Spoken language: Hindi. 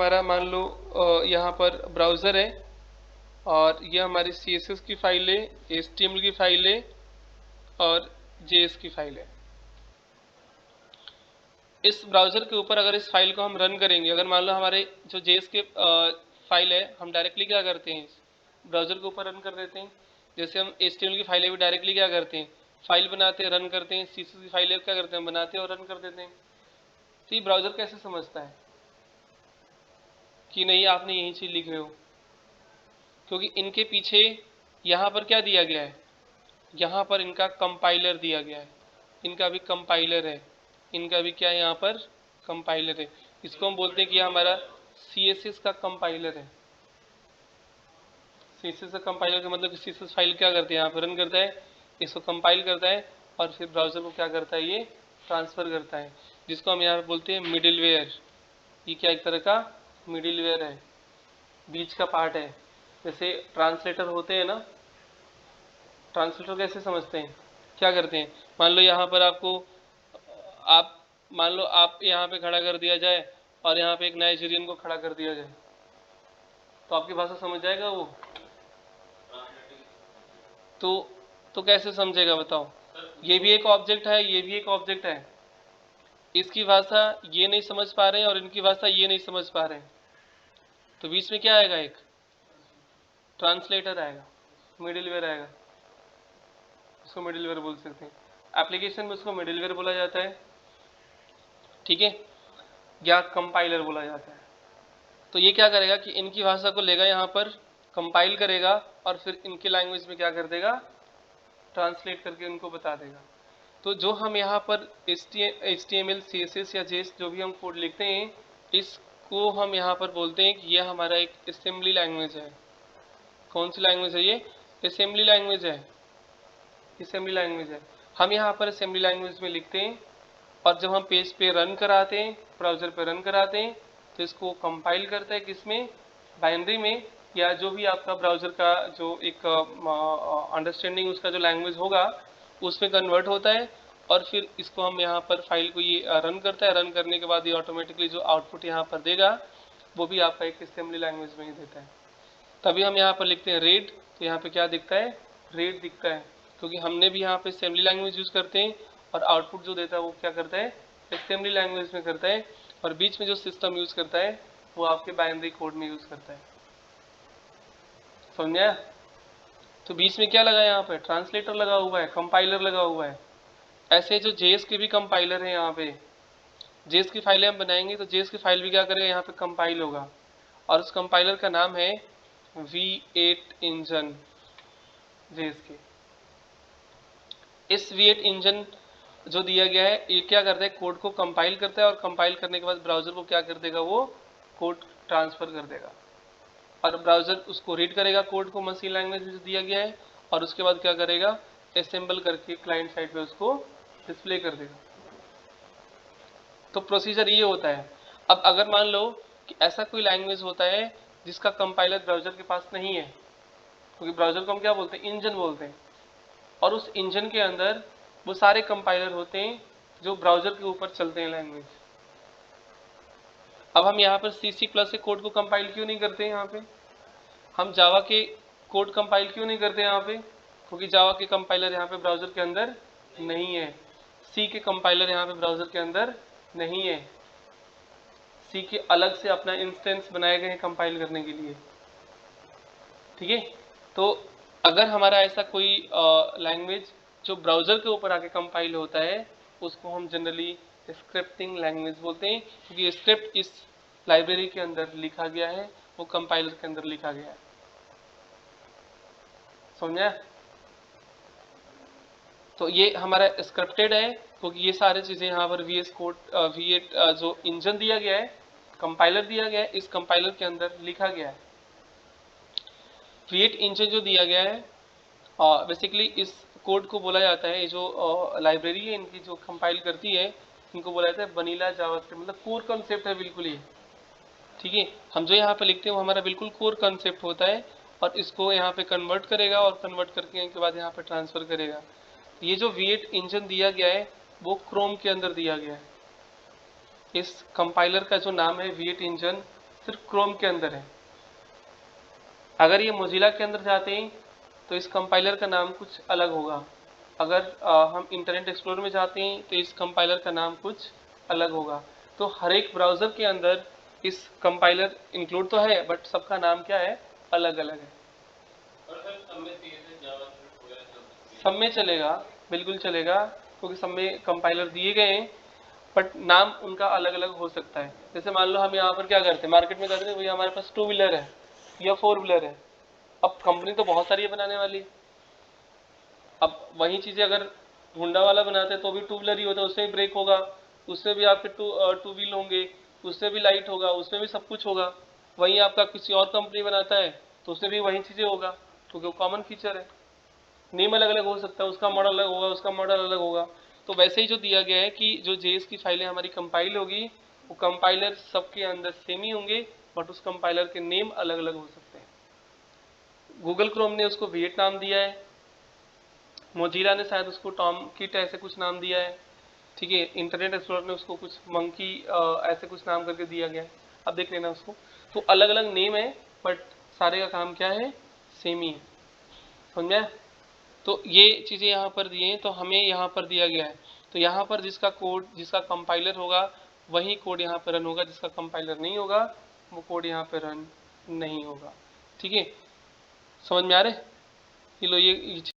हमारा मान लो यहाँ पर ब्राउज़र है और ये हमारी CSS की फाइल है, HTML की फाइल है और JS की फाइल है। इस ब्राउज़र के ऊपर अगर इस फाइल को हम रन करेंगे, अगर मान लो हमारे जो JS के फाइल है, हम डायरेक्टली क्या करते हैं, ब्राउज़र के ऊपर रन कर देते हैं। जैसे हम HTML की फाइल है भी डायरेक्टली क्या करते हैं, फाइल बनाते हैं, रन करते हैं। CSS की फाइल है क्या करते हैं, बनाते हैं और रन कर देते हैं। तो ये ब्राउज़र कैसे समझता है कि नहीं आपने यही चीज़ लिख रहे हो? क्योंकि इनके पीछे यहाँ पर क्या दिया गया है, यहाँ पर इनका कंपाइलर दिया गया है, इनका भी कंपाइलर है, इनका भी क्या है, यहाँ पर कंपाइलर है। इसको हम बोलते हैं कि हमारा CSS का कंपाइलर है। CSS का कंपाइलर का मतलब CSS फाइल क्या करते हैं, यहाँ पर रन करता है, इसको कंपाइल करता है और फिर ब्राउज़र को क्या करता है, ये ट्रांसफ़र करता है, जिसको हम यहाँ पर बोलते हैं मिडिलवेयर। ये क्या एक तरह का मिडिलवेयर है, बीच का पार्ट है। जैसे ट्रांसलेटर होते हैं ना, ट्रांसलेटर कैसे समझते हैं, क्या करते हैं, मान लो यहाँ पर आपको आप मान लो आप यहाँ पे खड़ा कर दिया जाए और यहाँ पे एक नाइजीरियन को खड़ा कर दिया जाए, तो आपकी भाषा समझ जाएगा वो? तो कैसे समझेगा बताओ? ये भी एक ऑब्जेक्ट है, ये भी एक ऑब्जेक्ट है। इसकी भाषा ये नहीं समझ पा रहे हैं और इनकी भाषा ये नहीं समझ पा रहे हैं, तो बीच में क्या आएगा, एक ट्रांसलेटर आएगा, मिडिलवेयर आएगा। उसको मिडिलवेयर बोल सकते हैं, एप्लीकेशन में उसको मिडिलवेयर बोला जाता है, ठीक है, या कंपाइलर बोला जाता है। तो ये क्या करेगा कि इनकी भाषा को लेगा, यहाँ पर कंपाइल करेगा और फिर इनके लैंग्वेज में क्या कर देगा, ट्रांसलेट करके उनको बता देगा। तो जो हम यहाँ पर HTML CSS या JS जो भी हम कोड लिखते हैं, इसको हम यहाँ पर बोलते हैं कि यह हमारा एक असेंबली लैंग्वेज है। कौन सी लैंग्वेज है ये? असेंबली लैंग्वेज है, असेंबली लैंग्वेज है। हम यहाँ पर असेंबली लैंग्वेज में लिखते हैं और जब हम पेज पे रन कराते हैं, ब्राउज़र पे रन कराते हैं, तो इसको कंपाइल करता है किसमें, बाइनरी में, या जो भी आपका ब्राउज़र का जो एक अंडरस्टैंडिंग उसका जो लैंग्वेज होगा उसमें कन्वर्ट होता है और फिर इसको हम यहाँ पर फाइल को ये रन करता है। रन करने के बाद ये ऑटोमेटिकली जो आउटपुट यहाँ पर देगा वो भी आपका एक असेंबली लैंग्वेज में ही देता है। तभी हम यहाँ पर लिखते हैं रेड, तो यहाँ पे क्या दिखता है, रेड दिखता है, क्योंकि हमने भी यहाँ पे असेंबली लैंग्वेज यूज़ करते हैं और आउटपुट जो देता है वो क्या करता है, असेंबली लैंग्वेज में करता है, और बीच में जो सिस्टम यूज़ करता है वो आपके बाइनरी कोड में यूज़ करता है। समझ में आया? तो बीच में क्या लगा, यहाँ पे ट्रांसलेटर लगा हुआ है, कंपाइलर लगा हुआ है। ऐसे जो JS के भी कंपाइलर है, यहाँ पे JS की फाइलें हम बनाएंगे तो JS की फाइल भी क्या करेगा, यहाँ पे कंपाइल होगा, और उस कंपाइलर का नाम है V8 इंजन। JS के इस V8 इंजन जो दिया गया है, ये क्या करता है, कोड को कंपाइल करता है और कंपाइल करने के बाद ब्राउज़र को क्या कर देगा, वो कोड ट्रांसफ़र कर देगा और ब्राउज़र उसको रीड करेगा कोड को मशीन लैंग्वेज में जो दिया गया है, और उसके बाद क्या करेगा, असेंबल करके क्लाइंट साइड पे उसको डिस्प्ले कर देगा। तो प्रोसीजर ये होता है। अब अगर मान लो कि ऐसा कोई लैंग्वेज होता है जिसका कंपाइलर ब्राउज़र के पास नहीं है, क्योंकि ब्राउज़र को हम क्या बोलते हैं, इंजन बोलते हैं, और उस इंजन के अंदर वो सारे कंपाइलर होते हैं जो ब्राउज़र के ऊपर चलते हैं लैंग्वेज। अब हम यहाँ पर C++ के कोड को कंपाइल क्यों नहीं करते हैं, यहाँ पे हम जावा के कोड कंपाइल क्यों नहीं करते यहाँ पे, क्योंकि जावा के कंपाइलर यहाँ पे ब्राउज़र के अंदर नहीं है, सी के कंपाइलर यहाँ पे ब्राउज़र के अंदर नहीं है, सी के अलग से अपना इंस्टेंस बनाए गए हैं कंपाइल करने के लिए, ठीक है। तो अगर हमारा ऐसा कोई लैंग्वेज जो ब्राउज़र के ऊपर आके कंपाइल होता है, उसको हम जनरली स्क्रिप्टिंग लैंग्वेज बोलते हैं, क्योंकि स्क्रिप्ट इस लाइब्रेरी के अंदर लिखा गया है, वो कंपाइलर के अंदर लिखा गया है। समझा? तो ये हमारा स्क्रिप्टेड है, क्योंकि ये सारी चीज़ें यहाँ पर VS कोड V8 जो इंजन दिया गया है, कंपाइलर दिया गया है, इस कंपाइलर के अंदर लिखा गया है। V8 इंजन जो दिया गया है, बेसिकली इस कोड को बोला जाता है, जो लाइब्रेरी है इनकी जो कंपाइल करती है, इनको बोला जाता है वनीला जावास्क्रिप्ट, मतलब कोर कॉन्सेप्ट है बिल्कुल ही, ठीक है। हम जो यहाँ पे लिखते हैं वो हमारा बिल्कुल कोर कॉन्सेप्ट होता है, और इसको यहाँ पे कन्वर्ट करेगा और कन्वर्ट करके के बाद यहाँ पे ट्रांसफ़र करेगा। ये जो V8 इंजन दिया गया है वो क्रोम के अंदर दिया गया है। इस कंपाइलर का जो नाम है V8 इंजन, सिर्फ क्रोम के अंदर है। अगर ये मोजिला के अंदर जाते हैं तो इस कंपाइलर का नाम कुछ अलग होगा। अगर हम इंटरनेट एक्सप्लोरर में जाते हैं तो इस कंपाइलर का नाम कुछ अलग होगा। तो हर एक ब्राउज़र के अंदर इस कंपाइलर इंक्लूड तो है, बट सबका नाम क्या है, अलग अलग है। सब में चलेगा, बिल्कुल चलेगा, क्योंकि सब में कंपाइलर दिए गए हैं, बट नाम उनका अलग अलग हो सकता है। जैसे मान लो हम यहाँ पर क्या करते हैं, मार्केट में कहते हैं भैया हमारे पास 2 व्हीलर है या 4 व्हीलर है। अब कंपनी तो बहुत सारी है बनाने वाली। अब वही चीज़ें अगर होंडा वाला बनाते हैं तो भी 2 व्हीलर ही होता है, उससे भी ब्रेक होगा, उससे भी आपके टू व्हील होंगे, उससे भी लाइट होगा, उसमें भी सब कुछ होगा। वहीं आपका किसी और कंपनी बनाता है तो उससे भी वही चीज़ें होगा, क्योंकि वो कॉमन फीचर है। नेम अलग अलग हो सकता है, उसका मॉडल अलग होगा, उसका मॉडल अलग होगा। तो वैसे ही जो दिया गया है कि जो जेएस की फाइलें हमारी कंपाइल होगी, वो कंपाइलर सबके अंदर सेम ही होंगे, बट उस कंपाइलर के नेम अलग अलग हो सकते हैं। गूगल क्रोम ने उसको विएट नाम दिया है, मोजिला ने शायद उसको टॉम किट ऐसे कुछ नाम दिया है, ठीक है। इंटरनेट एक्सप्लोरर ने उसको कुछ मंकी ऐसे कुछ नाम करके दिया गया है, अब देख लेना उसको। तो अलग अलग नेम है, बट सारे का काम क्या है, सेम ही है। समझ में आया? तो ये चीज़ें यहाँ पर दिए हैं, तो हमें यहाँ पर दिया गया है। तो यहाँ पर जिसका कोड, जिसका कंपाइलर होगा वही कोड यहाँ पर रन होगा, जिसका कंपाइलर नहीं होगा वो कोड यहाँ पर रन नहीं होगा। ठीक है, समझ में आ रहे? ये लो, ये